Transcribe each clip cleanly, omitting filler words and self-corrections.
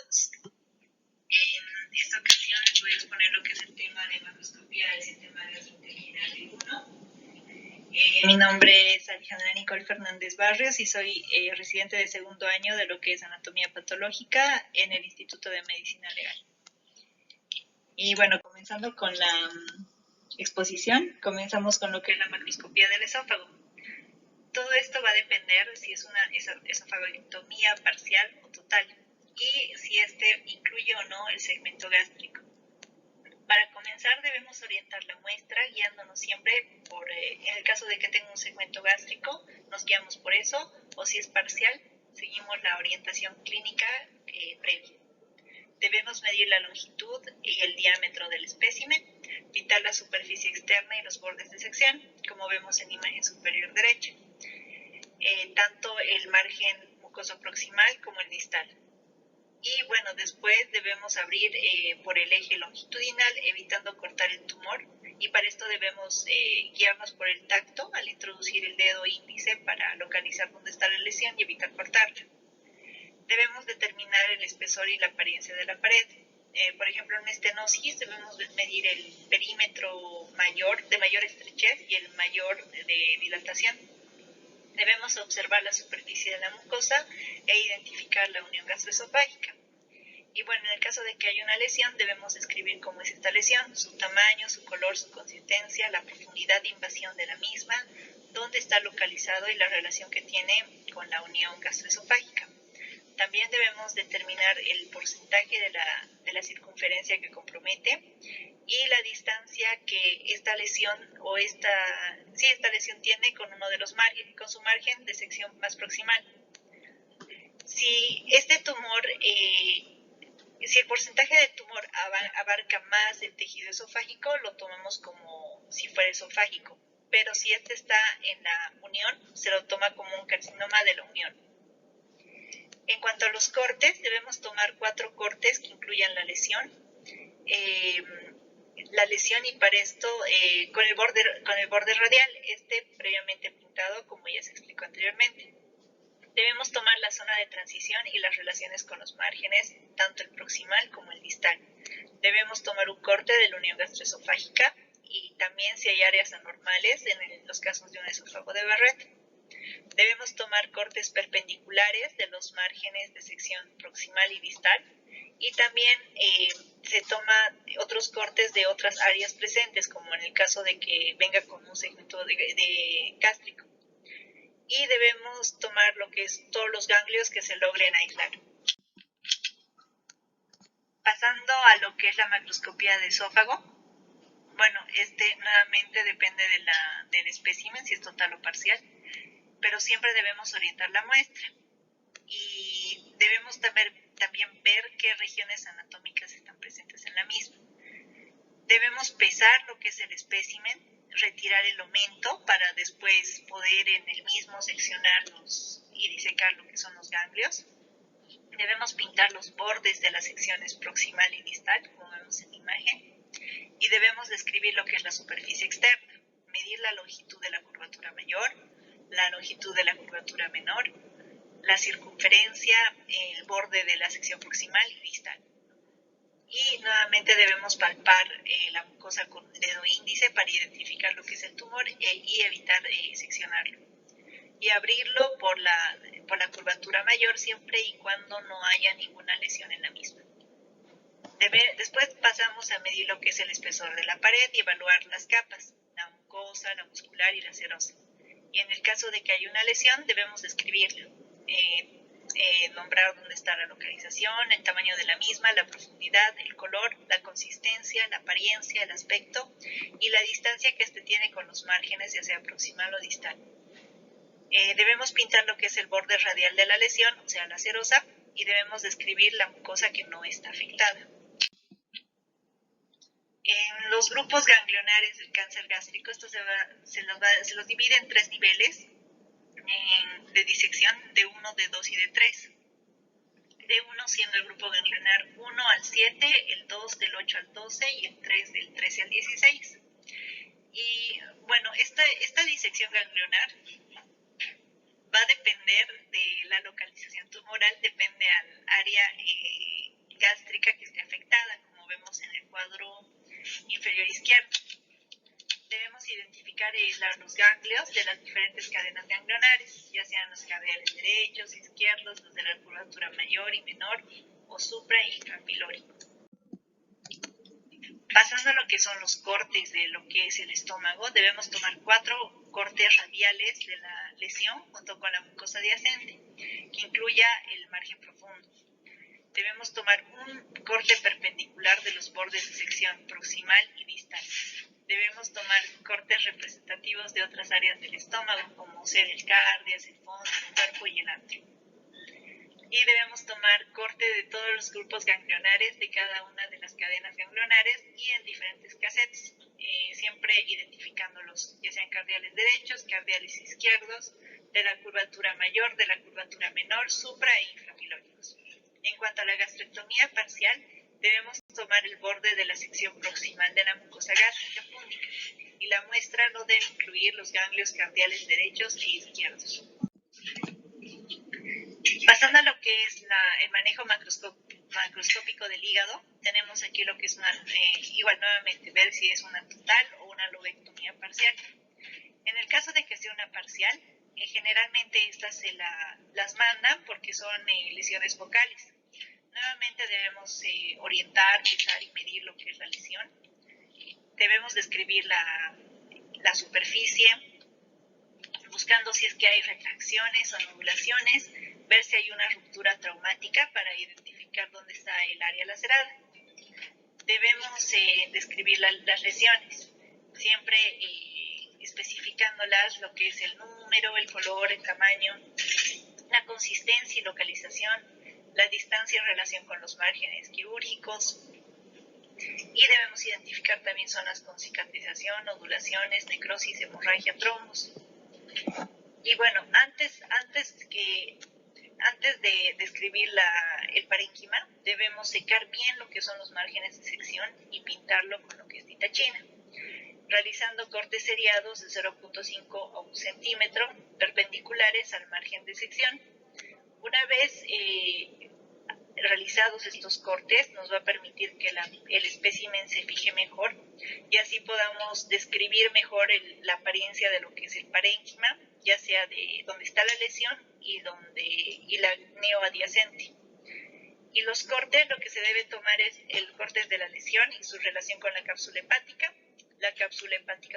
todos. En esta ocasión les voy a exponer lo que es el tema de macroscopía del sistema gastrointestinal del 1. Mi nombre es Alejandra Nicole Fernández Barrios y soy residente de segundo año de lo que es anatomía patológica en el Instituto de Medicina Legal. Y bueno, comenzando con la exposición, comenzamos con lo que es la macroscopía del esófago. Todo esto va a depender si es una esofagectomía parcial o total y si este incluye o no el segmento gástrico. Para comenzar debemos orientar la muestra guiándonos siempre por, en el caso de que tenga un segmento gástrico, nos guiamos por eso, o si es parcial, seguimos la orientación clínica previa. Debemos medir la longitud y el diámetro del espécimen, pintar la superficie externa y los bordes de sección, como vemos en imagen superior derecha, tanto el margen mucoso proximal como el distal. Y bueno, después debemos abrir por el eje longitudinal, evitando cortar el tumor. Y para esto debemos guiarnos por el tacto al introducir el dedo índice para localizar dónde está la lesión y evitar cortarla. Debemos determinar el espesor y la apariencia de la pared. Por ejemplo, en estenosis debemos medir el perímetro de mayor estrechez y el mayor de dilatación. Debemos observar la superficie de la mucosa e identificar la unión gastroesofágica. Y bueno, en el caso de que haya una lesión, debemos describir cómo es esta lesión, su tamaño, su color, su consistencia, la profundidad de invasión de la misma, dónde está localizado y la relación que tiene con la unión gastroesofágica. También debemos determinar el porcentaje de la circunferencia que compromete y la distancia que esta lesión esta lesión tiene con uno de los márgenes, con su margen de sección más proximal. Si este tumor, si el porcentaje de tumor abarca más el tejido esofágico, lo tomamos como si fuera esofágico, pero si este está en la unión, se lo toma como un carcinoma de la unión. En cuanto a los cortes, debemos tomar 4 cortes que incluyan la lesión. Y para esto con el borde radial, previamente pintado como ya se explicó anteriormente. Debemos tomar la zona de transición y las relaciones con los márgenes, tanto el proximal como el distal. Debemos tomar un corte de la unión gastroesofágica y también si hay áreas anormales en los casos de un esófago de Barrett. Debemos tomar cortes perpendiculares de los márgenes de sección proximal y distal y también se toma otros cortes de otras áreas presentes, como en el caso de que venga con un segmento de gástrico. Y debemos tomar lo que es todos los ganglios que se logren aislar. Pasando a lo que es la macroscopía de esófago, bueno, nuevamente depende del espécimen, si es total o parcial, pero siempre debemos orientar la muestra y debemos también ver qué regiones anatómicas están presentes en la misma. Debemos pesar lo que es el espécimen, retirar el aumento para después poder en el mismo seccionarlos y disecar lo que son los ganglios. Debemos pintar los bordes de las secciones proximal y distal, como vemos en la imagen, y debemos describir lo que es la superficie externa, medir la longitud de la curvatura mayor, la longitud de la curvatura menor, la circunferencia, el borde de la sección proximal y distal. Y nuevamente debemos palpar la mucosa con el dedo índice para identificar lo que es el tumor y evitar seccionarlo. Y abrirlo por la curvatura mayor siempre y cuando no haya ninguna lesión en la misma. Después pasamos a medir lo que es el espesor de la pared y evaluar las capas, la mucosa, la muscular y la serosa. Y en el caso de que haya una lesión debemos describirla, nombrar dónde está la localización, el tamaño de la misma, la profundidad, el color, la consistencia, la apariencia, el aspecto y la distancia que tiene con los márgenes, ya sea proximal o distal. Debemos pintar lo que es el borde radial de la lesión, o sea, la serosa, y debemos describir la mucosa que no está afectada. En los grupos ganglionares del cáncer gástrico, esto se los divide en 3 niveles de disección, de 1, de 2 y de 3. De 1 siendo el grupo ganglionar 1 al 7, el 2 del 8 al 12 y el 3 del 13 al 16. Y bueno, esta disección ganglionar va a depender de la localización tumoral, depende al área gástrica que esté afectada, como vemos en el cuadro inferior izquierdo. Debemos identificar y aislar los ganglios de las diferentes cadenas ganglionares, ya sean los cardiales derechos, izquierdos, los de la curvatura mayor y menor, o supra e inframilórico. Pasando a lo que son los cortes de lo que es el estómago, debemos tomar 4 cortes radiales de la lesión junto con la mucosa adyacente, que incluya el margen profundo. Debemos tomar un corte perpendicular de los bordes de sección proximal y distal. Debemos tomar cortes representativos de otras áreas del estómago, como ser el cardias, el fondo, el cuerpo y el atrio. Y debemos tomar corte de todos los grupos ganglionares de cada una de las cadenas ganglionares y en diferentes casetes, siempre identificándolos, ya sean cardiales derechos, cardiales izquierdos, de la curvatura mayor, de la curvatura menor, supra e inframilóricos. En cuanto a la gastrectomía parcial, debemos tomar el borde de la sección proximal de la mucosa gástrica púnica y la muestra no debe incluir los ganglios cardiales derechos e izquierdos. Pasando a lo que es el manejo macroscópico del hígado, tenemos aquí lo que es igual nuevamente ver si es una total o una lobectomía parcial. En el caso de que sea una parcial, generalmente estas se las mandan porque son lesiones focales. Nuevamente debemos orientar, pesar y medir lo que es la lesión. Debemos describir la superficie, buscando si es que hay retracciones o nodulaciones, ver si hay una ruptura traumática para identificar dónde está el área lacerada. Debemos describir las lesiones, siempre especificándolas lo que es el número, el color, el tamaño, la consistencia y localización, la distancia en relación con los márgenes quirúrgicos, y debemos identificar también zonas con cicatrización, nodulaciones, necrosis, hemorragia, trombos. Y bueno, antes de describir el parénquima, debemos secar bien lo que son los márgenes de sección y pintarlo con lo que es tinta china, realizando cortes seriados de 0.5 a 1 centímetro perpendiculares al margen de sección. Una vez realizados estos cortes, nos va a permitir que el espécimen se fije mejor y así podamos describir mejor la apariencia de lo que es el parénquima, ya sea de donde está la lesión y la neoadyacente. Y los cortes, lo que se debe tomar es el corte de la lesión y su relación con la cápsula hepática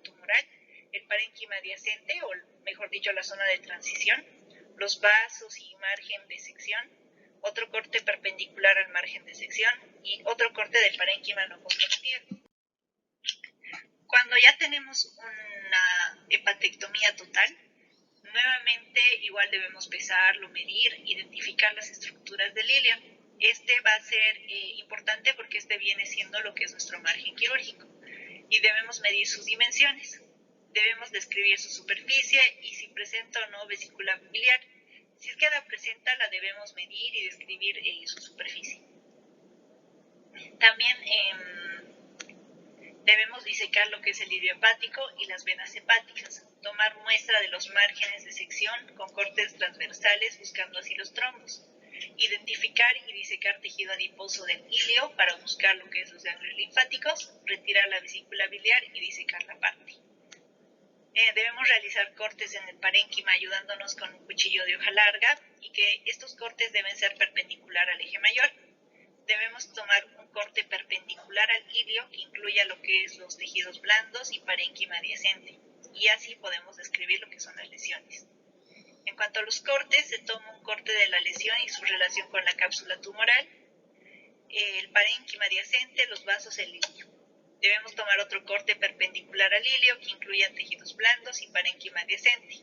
tumoral, el parénquima adyacente, o mejor dicho, la zona de transición, los vasos y margen de sección, otro corte perpendicular al margen de sección y otro corte del parénquima no comprometido. Cuando ya tenemos una hepatectomía total, nuevamente igual debemos pesarlo, medir, identificar las estructuras del ilio. Este va a ser importante porque este viene siendo lo que es nuestro margen quirúrgico y debemos medir sus dimensiones. Debemos describir su superficie y si presenta o no vesícula biliar. Si es que la presenta, la debemos medir y describir su superficie. También debemos disecar lo que es el ilio hepático y las venas hepáticas, tomar muestra de los márgenes de sección con cortes transversales buscando así los trombos, identificar y disecar tejido adiposo del ilio para buscar lo que es los ganglios linfáticos, retirar la vesícula biliar y disecar la parte. Debemos realizar cortes en el parénquima ayudándonos con un cuchillo de hoja larga y que estos cortes deben ser perpendicular al eje mayor. Debemos tomar un corte perpendicular al ilio que incluya lo que es los tejidos blandos y parénquima adyacente y así podemos describir lo que son las lesiones. En cuanto a los cortes, se toma un corte de la lesión y su relación con la cápsula tumoral, el parénquima adyacente, los vasos, el ilio. Debemos tomar otro corte perpendicular al ilio que incluya tejidos blandos y parénquima adyacente.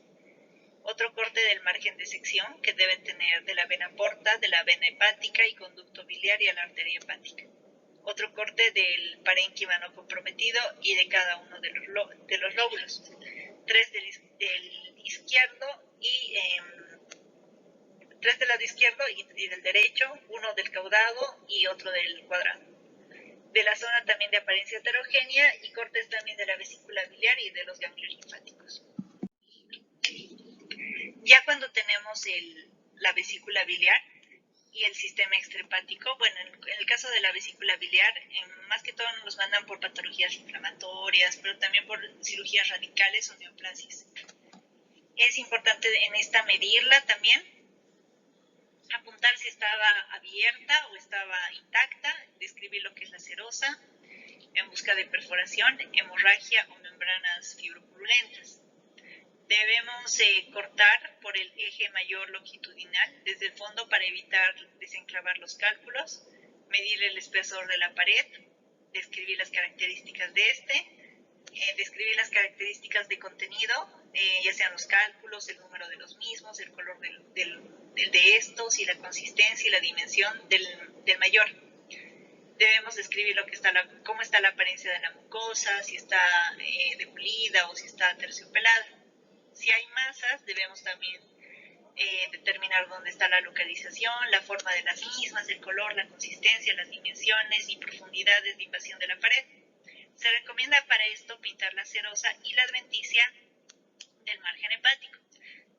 Otro corte del margen de sección que debe tener de la vena porta, de la vena hepática y conducto biliar y a la arteria hepática. Otro corte del parénquima no comprometido y de cada uno de los lóbulos. 3 del izquierdo y 3 del lado izquierdo y del derecho, 1 del caudado y otro del cuadrado. De la zona también de apariencia heterogénea y cortes también de la vesícula biliar y de los ganglios linfáticos. Ya cuando tenemos la vesícula biliar, y el sistema extrahepático. Bueno, en el caso de la vesícula biliar, más que todo nos los mandan por patologías inflamatorias, pero también por cirugías radicales o neoplasias. Es importante en esta medirla también, apuntar si estaba abierta o estaba intacta, describir lo que es la serosa, en busca de perforación, hemorragia o membranas fibropurulentas. Debemos cortar por el eje mayor longitudinal desde el fondo para evitar desenclavar los cálculos, medir el espesor de la pared, describir las características de describir las características de contenido, ya sean los cálculos, el número de los mismos, el color de estos y la consistencia y la dimensión del mayor. Debemos describir cómo está la apariencia de la mucosa, si está depilida o si está terciopelada. Si hay masas, debemos también determinar dónde está la localización, la forma de las mismas, el color, la consistencia, las dimensiones y profundidades de invasión de la pared. Se recomienda para esto pintar la serosa y la adventicia del margen hepático.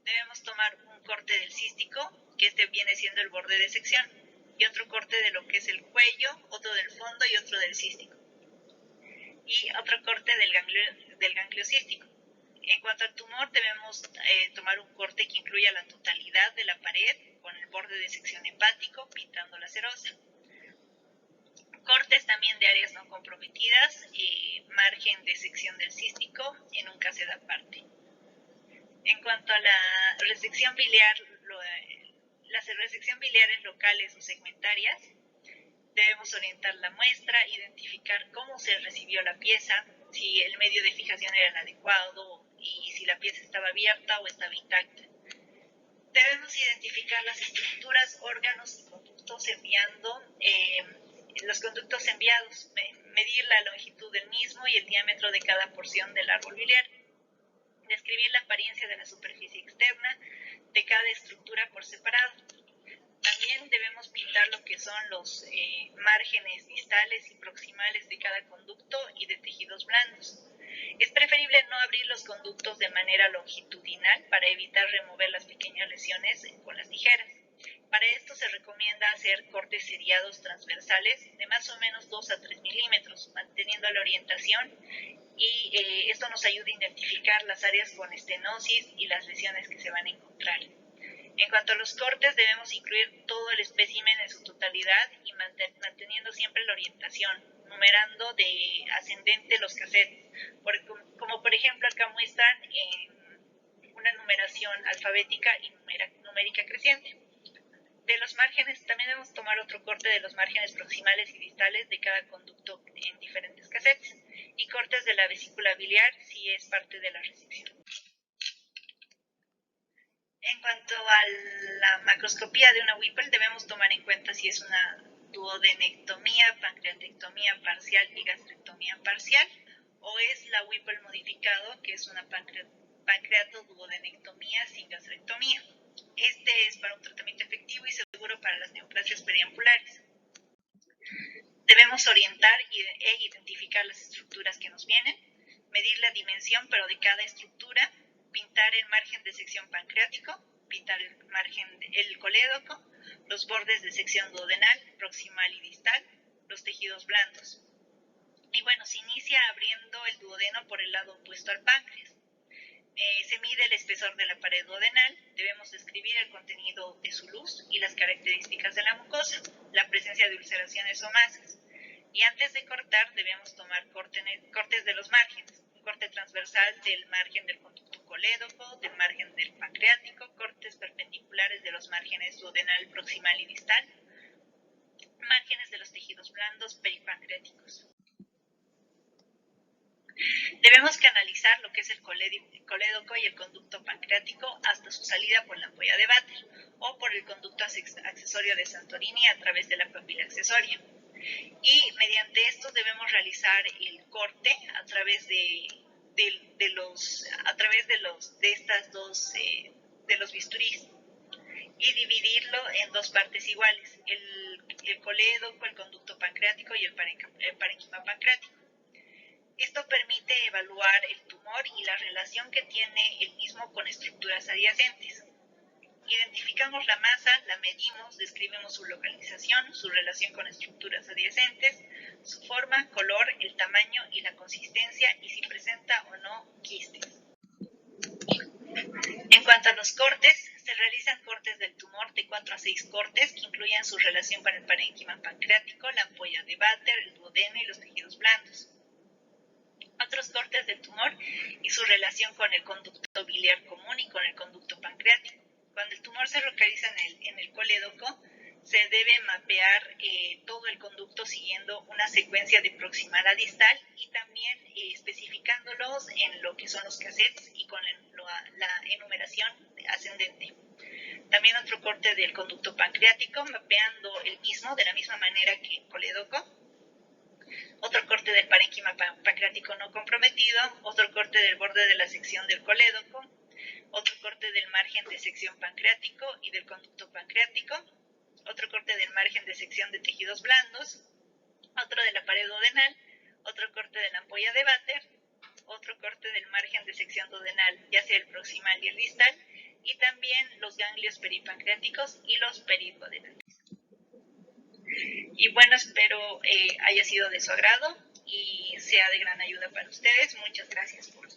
Debemos tomar un corte del cístico, que este viene siendo el borde de sección, y otro corte de lo que es el cuello, otro del fondo y otro del cístico. Y otro corte del ganglio cístico. En cuanto al tumor, debemos tomar un corte que incluya la totalidad de la pared con el borde de sección hepático, pintando la serosa. Cortes también de áreas no comprometidas, margen de sección del cístico en un cassette aparte. En cuanto a la resección biliar, las resección biliares locales o segmentarias, debemos orientar la muestra, identificar cómo se recibió la pieza, si el medio de fijación era el adecuado y si la pieza estaba abierta o estaba intacta. Debemos identificar las estructuras, órganos y conductos los conductos enviados, medir la longitud del mismo y el diámetro de cada porción del árbol biliar. Describir la apariencia de la superficie externa de cada estructura por separado. También debemos pintar lo que son los márgenes distales y proximales de cada conducto y de tejidos blandos. Es preferible no abrir los conductos de manera longitudinal para evitar remover las pequeñas lesiones con las tijeras. Para esto se recomienda hacer cortes seriados transversales de más o menos 2 a 3 milímetros, manteniendo la orientación, y esto nos ayuda a identificar las áreas con estenosis y las lesiones que se van a encontrar. En cuanto a los cortes, debemos incluir todo el espécimen en su totalidad y manteniendo siempre la orientación, numerando de ascendente los cassettes, como por ejemplo acá muestran una numeración alfabética y numérica creciente. De los márgenes, también debemos tomar otro corte de los márgenes proximales y distales de cada conducto en diferentes cassettes, y cortes de la vesícula biliar si es parte de la resección. En cuanto a la macroscopía de una Whipple, debemos tomar en cuenta si es una duodenectomía, pancreatectomía parcial y gastrectomía parcial, o es la Whipple modificado, que es una pancreatoduodenectomía sin gastrectomía. Este es para un tratamiento efectivo y seguro para las neoplasias periampulares. Debemos orientar e identificar las estructuras que nos vienen, medir la dimensión pero de cada estructura, pintar el margen de sección pancreático, pintar el colédoco, los bordes de sección duodenal, proximal y distal, los tejidos blandos. Y bueno, se inicia abriendo el duodeno por el lado opuesto al páncreas. Se mide el espesor de la pared duodenal, debemos describir el contenido de su luz y las características de la mucosa, la presencia de ulceraciones o masas. Y antes de cortar, debemos tomar cortes de los márgenes, un corte transversal del margen del conducto colédoco, del margen del pancreático, cortes perpendiculares de los márgenes duodenal, proximal y distal, márgenes de los tejidos blandos peripancreáticos. Debemos canalizar lo que es el colédoco y el conducto pancreático hasta su salida por la ampolla de Vater o por el conducto accesorio de Santorini a través de la papila accesoria. Y mediante esto debemos realizar el corte a través de los bisturís y dividirlo en dos partes iguales, el colédoco, el conducto pancreático y el parenquima pancreático. Esto permite evaluar el tumor y la relación que tiene el mismo con estructuras adyacentes. Identificamos la masa, la medimos, describimos su localización, su relación con estructuras adyacentes, su forma, color, el tamaño y la consistencia y si presenta o no quistes. En cuanto a los cortes, se realizan cortes del tumor de 4 a 6 cortes que incluyen su relación con el parénquima pancreático, la ampolla de Vater, el duodeno y los tejidos blandos. Otros cortes del tumor y su relación con el conducto biliar común y con el conducto pancreático. Cuando el tumor se localiza en el colédoco, se debe mapear todo el conducto siguiendo una secuencia de proximal a distal y también especificándolos en lo que son los cassettes y con la enumeración ascendente. También otro corte del conducto pancreático, mapeando el mismo de la misma manera que el colédoco. Otro corte del parénquima pancreático no comprometido, otro corte del borde de la sección del colédoco, otro corte del margen de sección pancreático y del conducto pancreático, otro corte del margen de sección de tejidos blandos, otro de la pared duodenal, otro corte de la ampolla de Vater, otro corte del margen de sección duodenal, ya sea el proximal y el distal, y también los ganglios peripancreáticos y los periduodenales. Y bueno, espero haya sido de su agrado y sea de gran ayuda para ustedes. Muchas gracias por